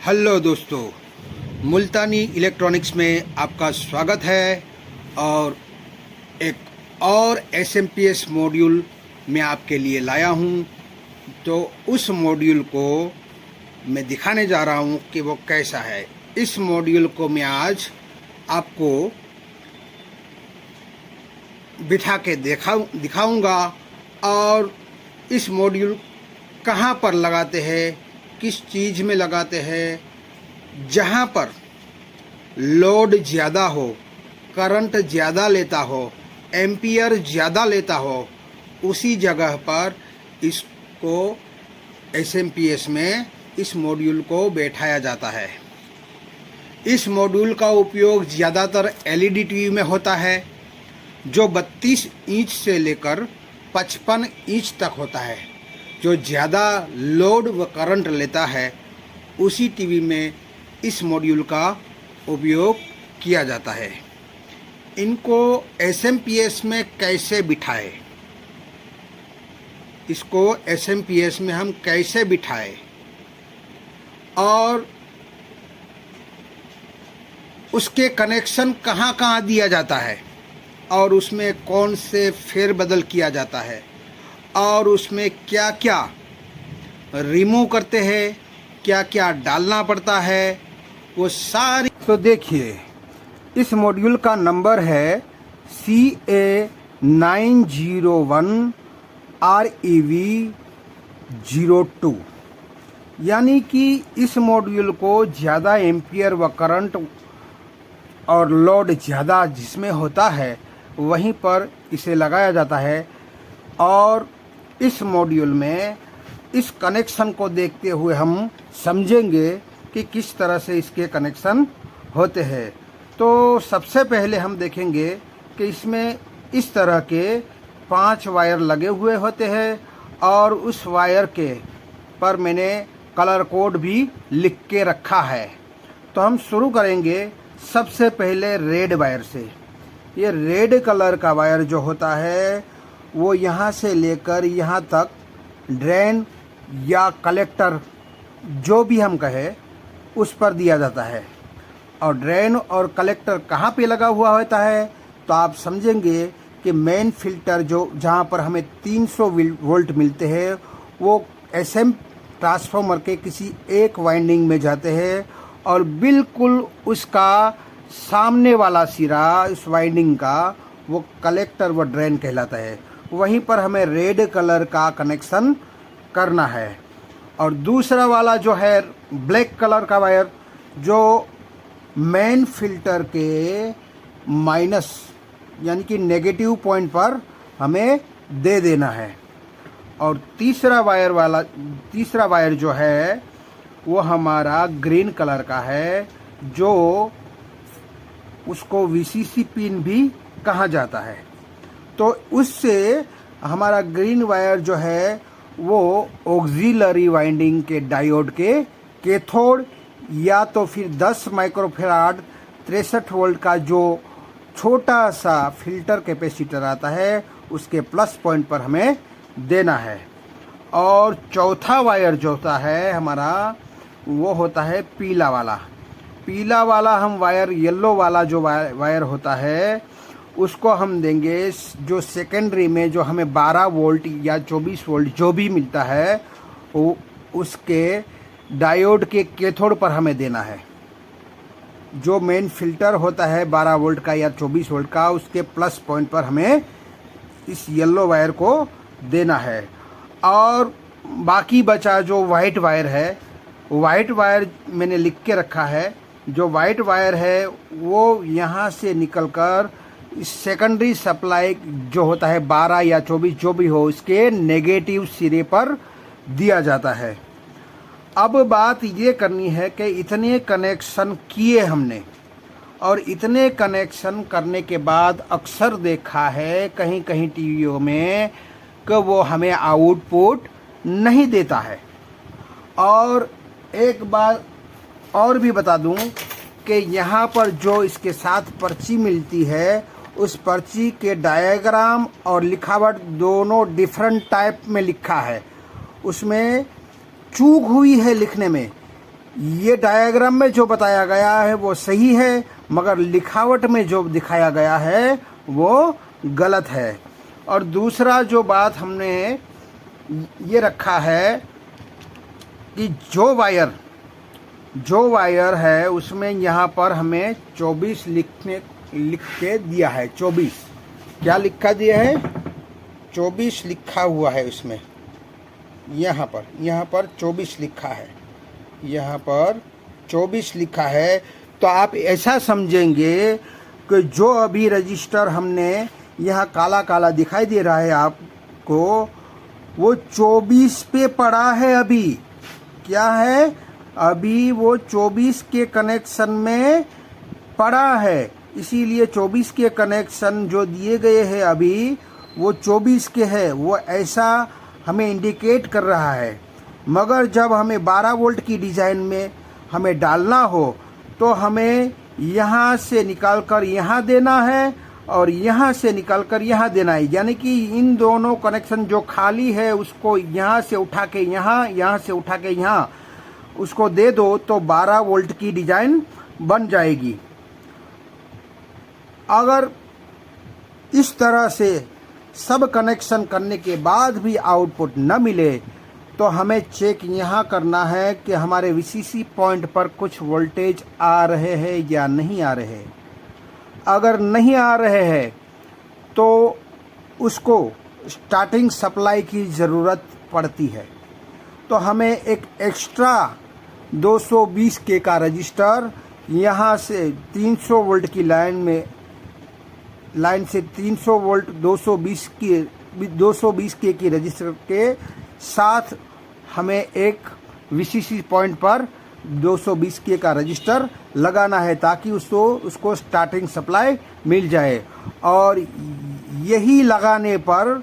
Hello दोस्तों, मुल्तानी electronics में आपका स्वागत है। और एक और एसएमपीएस मॉड्यूल मैं आपके लिए लाया हूं। तो उस मॉड्यूल को मैं दिखाने जा रहा हूं कि वो कैसा है। इस मॉड्यूल को मैं आज आपको बिठा के दिखाऊंगा और इस मॉड्यूल कहां पर लगाते हैं, किस चीज़ में लगाते हैं। जहां पर लोड ज़्यादा हो, करंट ज़्यादा लेता हो, एम्पियर ज़्यादा लेता हो, उसी जगह पर इसको एसएमपीएस में इस मॉड्यूल को बैठाया जाता है। इस मॉड्यूल का उपयोग ज़्यादातर एलईडी टीवी में होता है, जो 32 इंच से लेकर 55 इंच तक होता है। जो ज़्यादा लोड व करंट लेता है, उसी टीवी में इस मॉड्यूल का उपयोग किया जाता है। इनको एसएमपीएस में कैसे बिठाएं, इसको एसएमपीएस में हम कैसे बिठाएं और उसके कनेक्शन कहाँ कहाँ दिया जाता है और उसमें कौन से फेरबदल किया जाता है और उसमें क्या क्या रिमूव करते हैं, क्या क्या डालना पड़ता है, वो सारी। तो देखिए, इस मॉड्यूल का नंबर है CA901REV02। यानी कि इस मॉड्यूल को ज़्यादा एम्पियर व करंट और लोड ज़्यादा जिसमें होता है वहीं पर इसे लगाया जाता है। और इस मॉड्यूल में इस कनेक्शन को देखते हुए हम समझेंगे कि किस तरह से इसके कनेक्शन होते हैं। तो सबसे पहले हम देखेंगे कि इसमें इस तरह के 5 वायर लगे हुए होते हैं और उस वायर के पर मैंने कलर कोड भी लिख के रखा है। तो हम शुरू करेंगे सबसे पहले रेड वायर से। ये रेड कलर का वायर जो होता है वो यहाँ से लेकर यहाँ तक ड्रेन या कलेक्टर जो भी हम कहें उस पर दिया जाता है। और ड्रेन और कलेक्टर कहाँ पे लगा हुआ होता है तो आप समझेंगे कि मेन फिल्टर जो जहाँ पर हमें 300 वोल्ट मिलते हैं वो एसएम ट्रांसफार्मर के किसी एक वाइंडिंग में जाते हैं और बिल्कुल उसका सामने वाला सिरा इस वाइंडिंग का वो कलेक्टर व ड्रेन कहलाता है। वहीं पर हमें रेड कलर का कनेक्शन करना है। और दूसरा वाला जो है ब्लैक कलर का वायर, जो मेन फिल्टर के माइनस यानी कि नेगेटिव पॉइंट पर हमें दे देना है। और तीसरा वायर जो है वो हमारा ग्रीन कलर का है, जो उसको वीसीसी पिन भी कहा जाता है। तो उससे हमारा ग्रीन वायर जो है वो ऑक्सिलरी वाइंडिंग के डायोड के कैथोड या तो फिर 10 माइक्रोफैराड 63 वोल्ट का जो छोटा सा फिल्टर कैपेसिटर आता है उसके प्लस पॉइंट पर हमें देना है। और चौथा वायर जो होता है हमारा वो होता है पीला वाला हम वायर, येलो वाला जो वायर होता है उसको हम देंगे जो सेकेंडरी में जो हमें 12 वोल्ट या 24 वोल्ट जो भी मिलता है वो उसके डायोड के कैथोड पर हमें देना है। जो मेन फिल्टर होता है 12 वोल्ट का या 24 वोल्ट का उसके प्लस पॉइंट पर हमें इस येलो वायर को देना है। और बाकी बचा जो वाइट वायर है, वाइट वायर मैंने लिख के रखा है। जो वाइट वायर है वो यहाँ से निकलकर इस सेकेंडरी सप्लाई जो होता है 12 या 24 जो भी हो इसके नेगेटिव सिरे पर दिया जाता है। अब बात ये करनी है कि इतने कनेक्शन किए हमने और इतने कनेक्शन करने के बाद अक्सर देखा है कहीं कहीं टीवियों में कि वो हमें आउटपुट नहीं देता है। और एक बात और भी बता दूं कि यहाँ पर जो इसके साथ पर्ची मिलती है उस पर्ची के डायग्राम और लिखावट दोनों डिफरेंट टाइप में लिखा है। उसमें चूक हुई है लिखने में ये डायग्राम में जो बताया गया है वो सही है, मगर लिखावट में जो दिखाया गया है वो गलत है। और दूसरा जो बात हमने ये रखा है कि जो वायर है उसमें यहाँ पर हमें 24 लिख के दिया है। 24 क्या लिखा दिया है? 24 लिखा हुआ है उसमें। यहाँ पर 24 लिखा है, यहाँ पर 24 लिखा है। तो आप ऐसा समझेंगे कि जो अभी रजिस्टर हमने यहाँ काला काला दिखाई दे रहा है आपको, वो 24 पे पड़ा है। अभी क्या है? अभी वो 24 के कनेक्शन में पड़ा है, इसीलिए 24 के कनेक्शन जो दिए गए हैं अभी वो 24 के है, वो ऐसा हमें इंडिकेट कर रहा है। मगर जब हमें 12 वोल्ट की डिज़ाइन में हमें डालना हो तो हमें यहाँ से निकालकर यहाँ देना है और यहाँ से निकालकर यहाँ देना है। यानी कि इन दोनों कनेक्शन जो खाली है उसको यहाँ से उठा के यहाँ से उठा के यहाँ उसको दे दो तो 12 वोल्ट की डिज़ाइन बन जाएगी। अगर इस तरह से सब कनेक्शन करने के बाद भी आउटपुट न मिले तो हमें चेक यहाँ करना है कि हमारे VCC पॉइंट पर कुछ वोल्टेज आ रहे हैं या नहीं आ रहे हैं। अगर नहीं आ रहे हैं तो उसको स्टार्टिंग सप्लाई की ज़रूरत पड़ती है। तो हमें एक एक्स्ट्रा 220 के का रजिस्टर यहाँ से 300 वोल्ट की लाइन से 300 वोल्ट 220 के की रजिस्टर के साथ हमें एक VCC पॉइंट पर 220 के का रजिस्टर लगाना है ताकि उसको स्टार्टिंग सप्लाई मिल जाए। और यही लगाने पर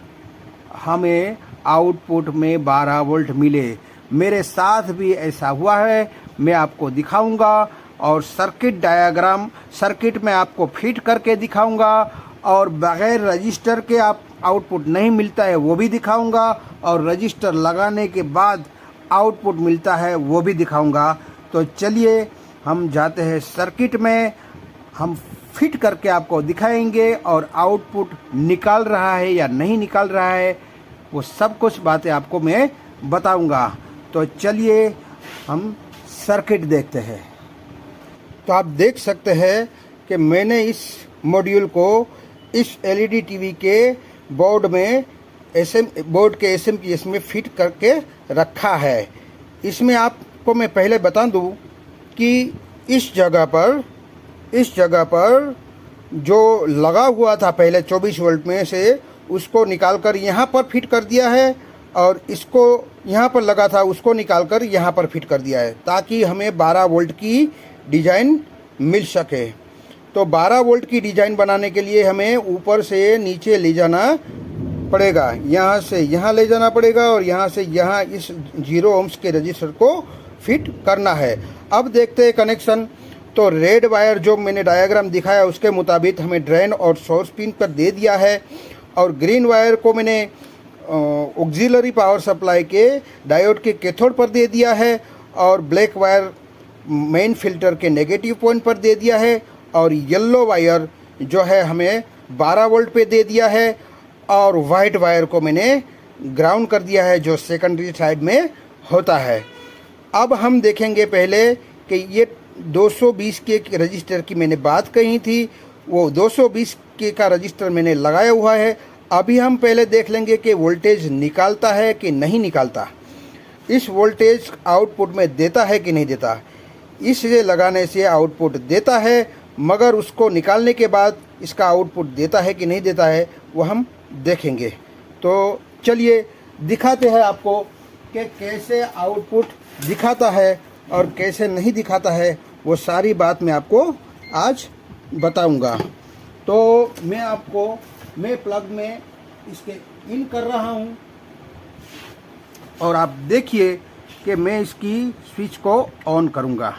हमें आउटपुट में 12 वोल्ट मिले। मेरे साथ भी ऐसा हुआ है, मैं आपको दिखाऊंगा और सर्किट डायग्राम सर्किट में आपको फिट करके दिखाऊंगा और बगैर रजिस्टर के आप आउटपुट नहीं मिलता है वो भी दिखाऊंगा और रजिस्टर लगाने के बाद आउटपुट मिलता है वो भी दिखाऊंगा। तो चलिए हम जाते हैं सर्किट में, हम फिट करके आपको दिखाएंगे और आउटपुट निकाल रहा है या नहीं निकाल रहा है वो सब कुछ बातें आपको मैं बताऊंगा। तो चलिए हम सर्किट देखते हैं। तो आप देख सकते हैं कि मैंने इस मॉड्यूल को इस LED टीवी के बोर्ड के SMPS में फिट करके रखा है। इसमें आपको मैं पहले बता दूं कि इस जगह पर जो लगा हुआ था पहले 24 वोल्ट में से उसको निकालकर यहाँ पर फिट कर दिया है और इसको यहाँ पर लगा था उसको निकालकर यहाँ पर फिट कर दिया है ताकि हमें 12 वोल्ट की डिज़ाइन मिल सके। तो 12 वोल्ट की डिज़ाइन बनाने के लिए हमें ऊपर से नीचे ले जाना पड़ेगा, यहाँ से यहाँ ले जाना पड़ेगा और यहाँ से यहाँ इस 0 ohms के रजिस्टर को फिट करना है। अब देखते हैं कनेक्शन। तो रेड वायर जो मैंने डायग्राम दिखाया उसके मुताबिक हमें ड्रेन और सोर्स पिन पर दे दिया है और ग्रीन वायर को मैंने ऑक्सिलरी पावर सप्लाई के डायोड के कैथोड पर दे दिया है और ब्लैक वायर मेन फिल्टर के नेगेटिव पॉइंट पर दे दिया है और येलो वायर जो है हमें 12 वोल्ट पे दे दिया है और वाइट वायर को मैंने ग्राउंड कर दिया है जो सेकेंडरी साइड में होता है। अब हम देखेंगे पहले कि ये 220 के रजिस्टर की मैंने बात कही थी, वो 220 के का रजिस्टर मैंने लगाया हुआ है। अभी हम पहले देख लेंगे कि वोल्टेज निकालता है कि नहीं निकालता, इस वोल्टेज आउटपुट में देता है कि नहीं देता। इससे लगाने से आउटपुट देता है, मगर उसको निकालने के बाद इसका आउटपुट देता है कि नहीं देता है वो हम देखेंगे। तो चलिए दिखाते हैं आपको कि कैसे आउटपुट दिखाता है और कैसे नहीं दिखाता है, वो सारी बात मैं आपको आज बताऊंगा। तो मैं प्लग में इसके इन कर रहा हूं और आप देखिए कि मैं इसकी स्विच को ऑन करूंगा।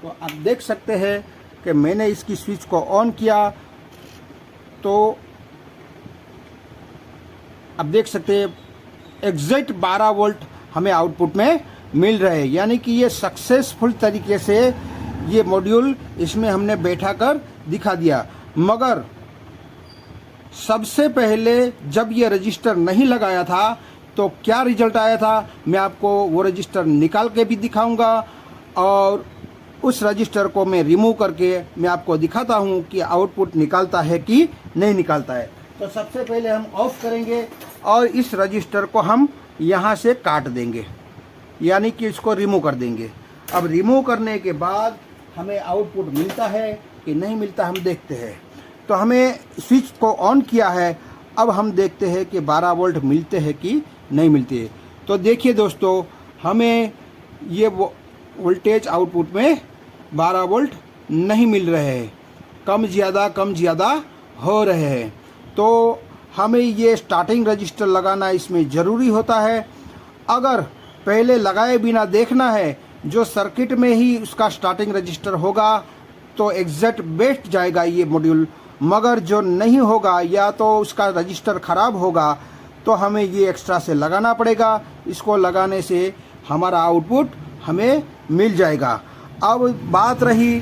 तो आप देख सकते हैं कि मैंने इसकी स्विच को ऑन किया तो आप देख सकते हैं एग्जैक्ट 12 वोल्ट हमें आउटपुट में मिल रहे हैं, यानी कि ये सक्सेसफुल तरीके से ये मॉड्यूल इसमें हमने बैठा कर दिखा दिया। मगर सबसे पहले जब ये रजिस्टर नहीं लगाया था तो क्या रिजल्ट आया था, मैं आपको वो रजिस्टर निकाल के भी दिखाऊंगा और उस रजिस्टर को मैं रिमूव करके मैं आपको दिखाता हूँ कि आउटपुट निकालता है कि नहीं निकालता है। तो सबसे पहले हम ऑफ करेंगे और इस रजिस्टर को हम यहाँ से काट देंगे, यानी कि इसको रिमूव कर देंगे। अब रिमूव करने के बाद हमें आउटपुट मिलता है कि नहीं मिलता, हम देखते हैं। तो हमें स्विच को ऑन किया है, अब हम देखते हैं कि 12 वोल्ट मिलते हैं कि नहीं मिलते। तो देखिए दोस्तों, हमें ये वोल्टेज आउटपुट में 12 वोल्ट नहीं मिल रहे हैं, कम ज़्यादा हो रहे हैं। तो हमें ये स्टार्टिंग रजिस्टर लगाना इसमें ज़रूरी होता है। अगर पहले लगाए बिना देखना है, जो सर्किट में ही उसका स्टार्टिंग रजिस्टर होगा तो एग्जैक्ट बैठ जाएगा ये मॉड्यूल। मगर जो नहीं होगा या तो उसका रजिस्टर ख़राब होगा तो हमें ये एक्स्ट्रा से लगाना पड़ेगा। इसको लगाने से हमारा आउटपुट हमें मिल जाएगा। अब बात रही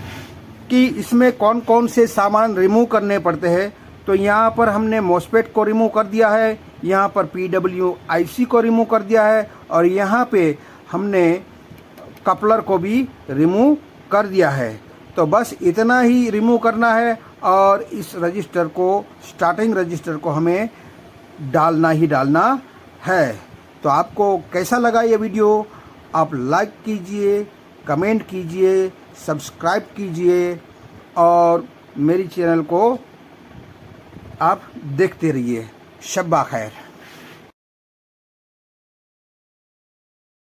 कि इसमें कौन कौन से सामान रिमूव करने पड़ते हैं, तो यहाँ पर हमने मॉसफेट को रिमूव कर दिया है, यहाँ पर PWIC को रिमूव कर दिया है और यहाँ पे हमने कपलर को भी रिमूव कर दिया है। तो बस इतना ही रिमूव करना है और इस रजिस्टर को, स्टार्टिंग रजिस्टर को हमें डालना ही डालना है। तो आपको कैसा लगा ये वीडियो, आप लाइक कीजिए, कमेंट कीजिए, सब्सक्राइब कीजिए और मेरी चैनल को आप देखते रहिए। शब्बा खैर।